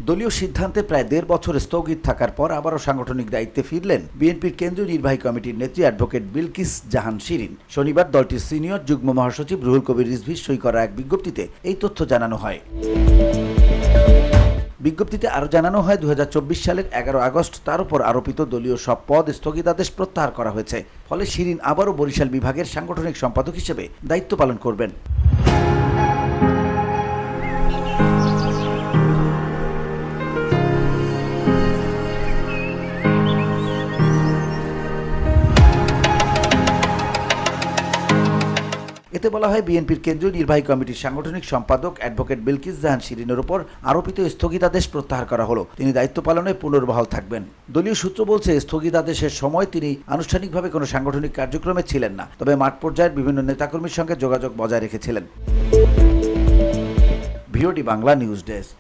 দলীয় সিদ্ধান্তে প্রায় ১.৫ বছর স্থগিত থাকার পর আবারও সাংগঠনিক দায়িত্বে ফিরলেন বিএনপির কেন্দ্রীয় নির্বাহী কমিটির নেত্রী অ্যাডভোকেট বিলকিস জাহান শিরিন। শনিবার দলটির সিনিয়র যুগ্ম মহাসচিব রুহুল কবির রিজভীর সই করা এক বিজ্ঞপ্তিতে এই তথ্য জানানো হয়। বিজ্ঞপ্তিতে আরও জানানো হয়, ২০২৪ সালের ১১ আগস্ট তার উপর আরোপিত দলীয় সব পদ স্থগিতাদেশ প্রত্যাহার করা হয়েছে। ফলে শিরিন আবারও বরিশাল বিভাগের সাংগঠনিক সম্পাদক হিসেবে দায়িত্ব পালন করবেন। এতে বলা হয়, বিএনপির কেন্দ্রীয় নির্বাহী কমিটির সাংগঠনিক সম্পাদক অ্যাডভোকেট বিলকিস জাহান শিরিনের উপর আরোপিত স্থগিতাদেশ প্রত্যাহার করা হলো। তিনি দায়িত্ব পালনে পুনর্বহাল থাকবেন। দলীয় সূত্র বলছে, স্থগিতাদেশের সময় তিনি আনুষ্ঠানিকভাবে কোনো সাংগঠনিক কার্যক্রমে ছিলেন না, তবে মাঠ পর্যায়ের বিভিন্ন নেতাকর্মীর সঙ্গে যোগাযোগ বজায় রেখেছিলেন। VOD Bangla news desk.